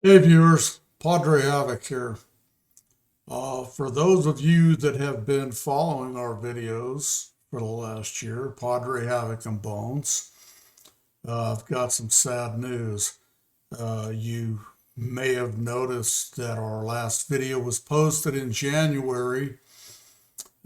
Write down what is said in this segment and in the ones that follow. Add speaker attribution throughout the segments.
Speaker 1: Hey viewers, Padre Havoc here. For those of you that have been following our videos for the last year, Padre Havoc and Bones, I've got some sad news. You may have noticed that our last video was posted in January,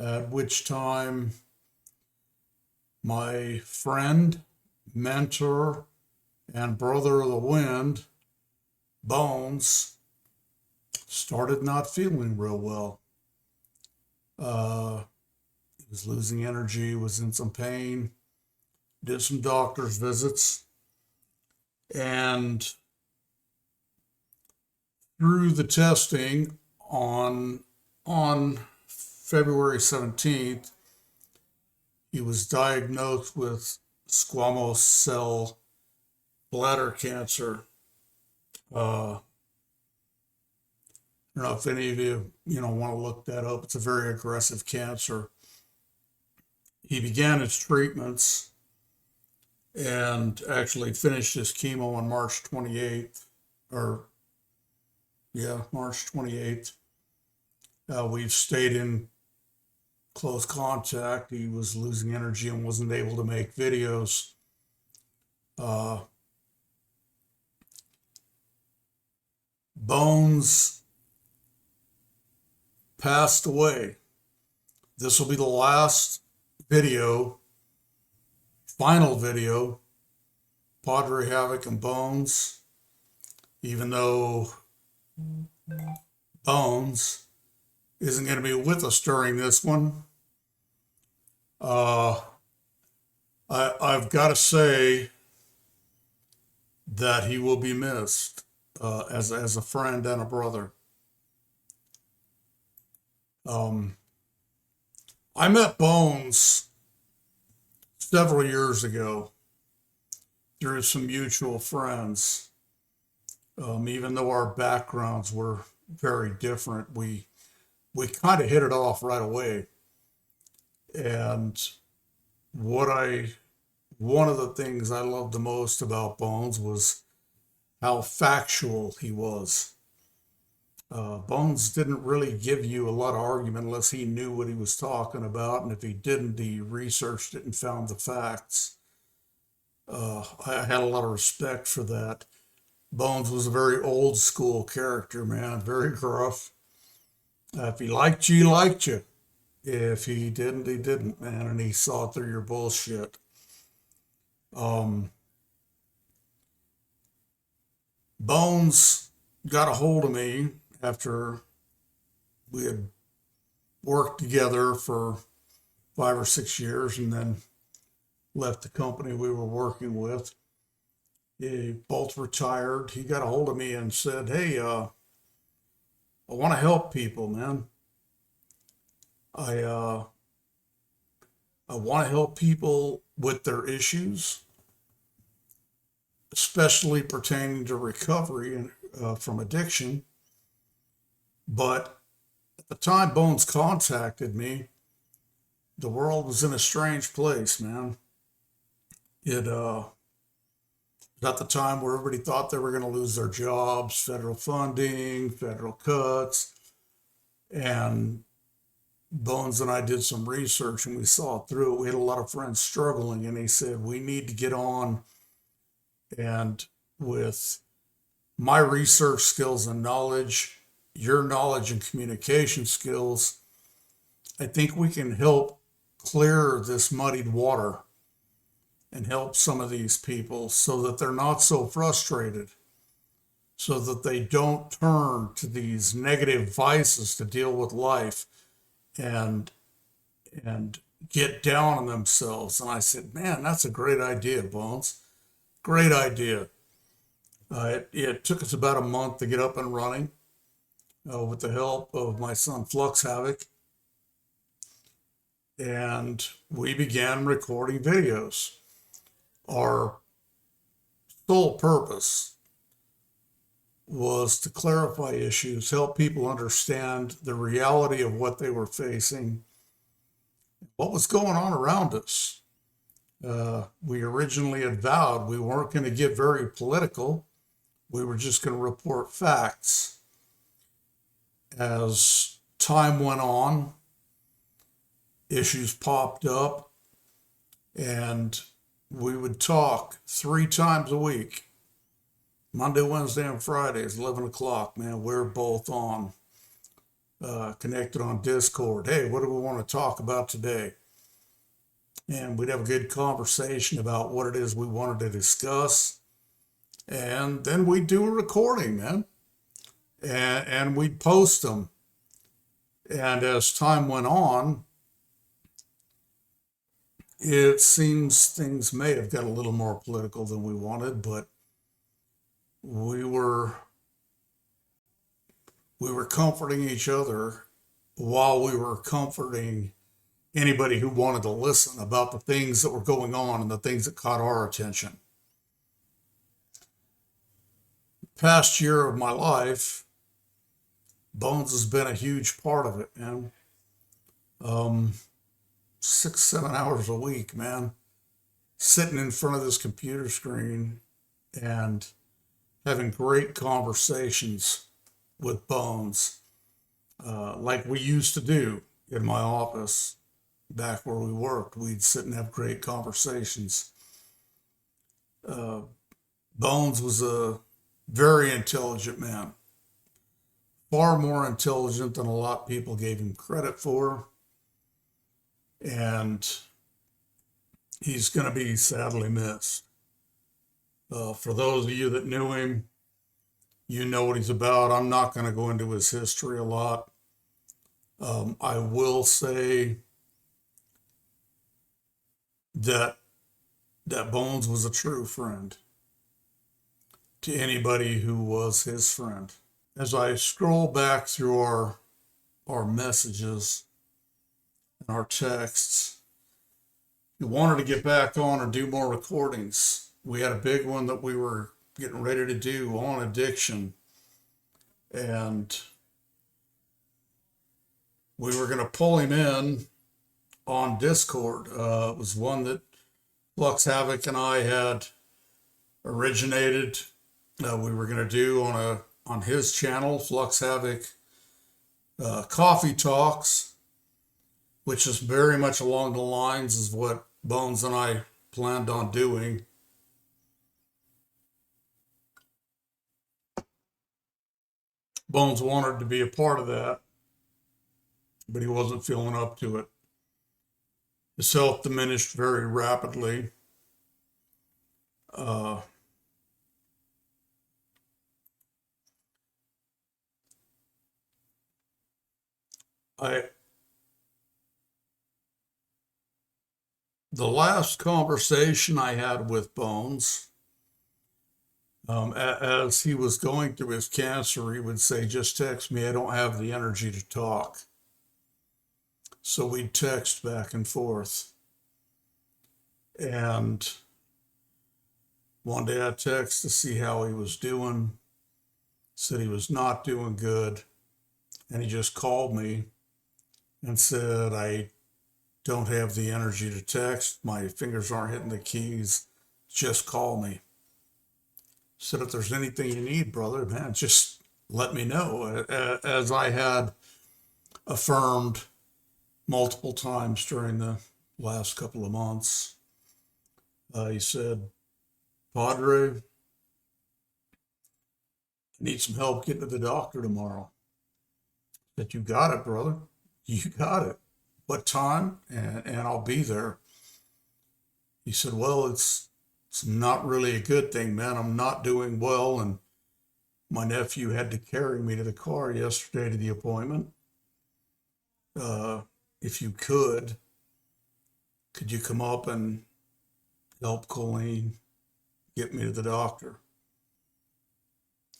Speaker 1: at which time my friend, mentor, and brother of the wind, Bones, started not feeling real well. He was losing energy, was in some pain, did some doctor's visits, and through the testing on February 17th, he was diagnosed with squamous cell bladder cancer. I don't know if any of you, want to look that up. It's a very aggressive cancer. He began his treatments and actually finished his chemo on March 28th, or yeah, March 28th. We've stayed in close contact. He was losing energy and wasn't able to make videos. Uh, Bones passed away. This will be the last video, final video, Padre Havoc and Bones, even though Bones isn't going to be with us during this one. I've got to say that he will be missed as a friend and a brother. I met Bones several years ago through some mutual friends. Even though our backgrounds were very different, we kind of hit it off right away. And what I one of the things I loved the most about Bones was how factual he was. Bones didn't really give you a lot of argument unless he knew what he was talking about, and if he didn't, he researched it and found the facts. I had a lot of respect for that. Bones was a very old school character, man, very gruff. If he liked you, he liked you. If he didn't, he didn't, man, and he saw through your bullshit. Um, Bones got a hold of me after we had worked together for 5 or 6 years and then left the company we were working with. They both retired. He got a hold of me and said, "Hey, I want to help people, man. I uh, I want to help people with their issues, especially pertaining to recovery and from addiction." But at the time Bones contacted me, the world was in a strange place, man. It was at the time where everybody thought they were going to lose their jobs, federal funding, federal cuts, and Bones and I did some research and we saw through it. We had a lot of friends struggling, and they said we need to get on. And with my research skills and knowledge, your knowledge and communication skills, I think we can help clear this muddied water and help some of these people so that they're not so frustrated, so that they don't turn to these negative vices to deal with life and and get down on themselves. And I said, man, that's a great idea, Bones. Great idea. It took us about a month to get up and running with the help of my son Flux Havoc. And we began recording videos. Our sole purpose was to clarify issues, help people understand the reality of what they were facing, what was going on around us. We originally had vowed we weren't going to get very political. We were just going to report facts. As time went on, issues popped up, and we would talk 3 times a week. Monday, Wednesday, and Fridays, 11 o'clock, man. We're both on, connected on Discord. Hey, what do we want to talk about today? And we'd have a good conversation about what it is we wanted to discuss. And then we'd do a recording, man. And we'd post them. And as time went on, it seems things may have got a little more political than we wanted, but we were comforting each other while we were comforting anybody who wanted to listen about the things that were going on and the things that caught our attention. Past year of my life, Bones has been a huge part of it, man. 6, 7 hours a week, man, sitting in front of this computer screen and having great conversations with Bones, like we used to do in my office back where we worked. We'd sit and have great conversations. Bones was a very intelligent man, far more intelligent than a lot of people gave him credit for. And he's going to be sadly missed. For those of you that knew him, you know what he's about. I'm not going to go into his history a lot. I will say that Bones was a true friend to anybody who was his friend. As I scroll back through our messages and our texts, we wanted to get back on and do more recordings. We had a big one that we were getting ready to do on addiction, and we were going to pull him in on Discord. It was one that Flux Havoc and I had originated. We were going to do on his channel, Flux Havoc Coffee Talks, which is very much along the lines of what Bones and I planned on doing. Bones wanted to be a part of that, but he wasn't feeling up to it. His health diminished very rapidly. The last conversation I had with Bones, as he was going through his cancer, he would say, just text me, I don't have the energy to talk. So we'd text back and forth. And one day I texted to see how he was doing, said he was not doing good. And he just called me and said, I don't have the energy to text. My fingers aren't hitting the keys. Just call me. Said, if there's anything you need, brother, man, just let me know. As I had affirmed multiple times during the last couple of months, he said, Padre, I need some help getting to the doctor tomorrow. I said, you got it, brother. You got it. What time? And I'll be there. He said, well, it's not really a good thing, man. I'm not doing well, and my nephew had to carry me to the car yesterday to the appointment. If you could you come up and help Colleen get me to the doctor?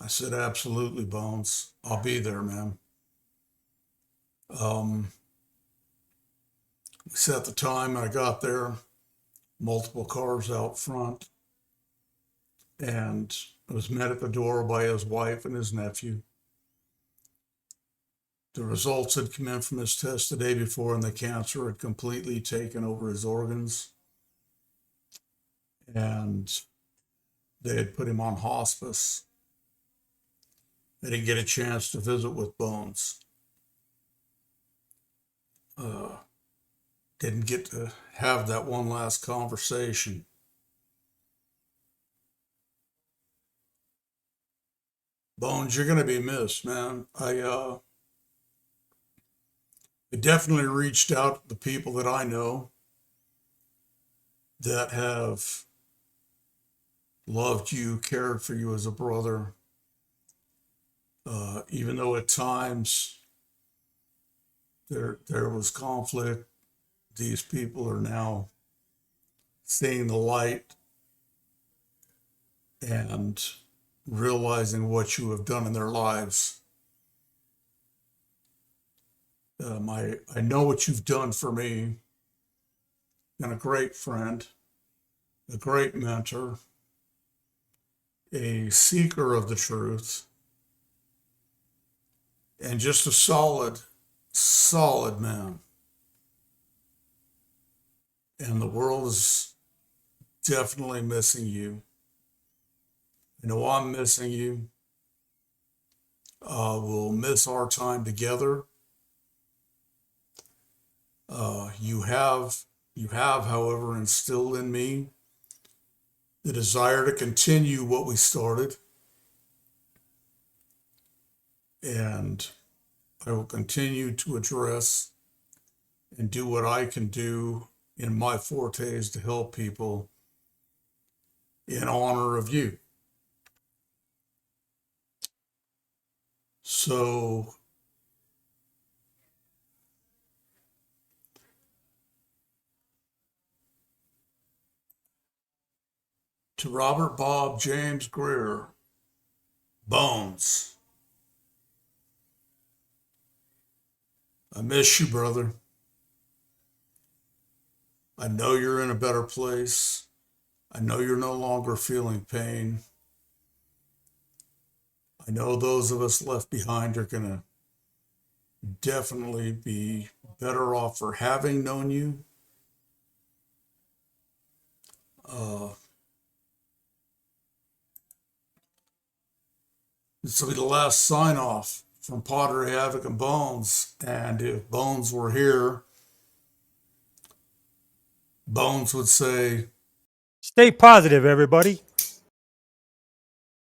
Speaker 1: I said, absolutely, Bones. I'll be there, man. We set the time. I got there, multiple cars out front, and I was met at the door by his wife and his nephew. The results had come in from his test the day before, and the cancer had completely taken over his organs. And they had put him on hospice I didn't get a chance to visit with Bones. Uh, didn't get to have that one last conversation. Bones, you're going to be missed, man. I definitely reached out to the people that I know that have loved you, cared for you as a brother, even though at times there was conflict. These people are now seeing the light and realizing what you have done in their lives. I know what you've done for me. Been a great friend, a great mentor, a seeker of the truth, and just a solid man. And the world is definitely missing you. I know I'm missing you. We'll miss our time together. You have, however, instilled in me the desire to continue what we started, and I will continue to address and do what I can do in my fortes to help people in honor of you. So, to Robert Bob James Greer, Bones, I miss you, brother. I know you're in a better place. I know you're no longer feeling pain. I know those of us left behind are going to definitely be better off for having known you. Uh, this will be the last sign off from Padre Havoc and Bones. And if Bones were here, Bones would say,
Speaker 2: Stay positive, everybody.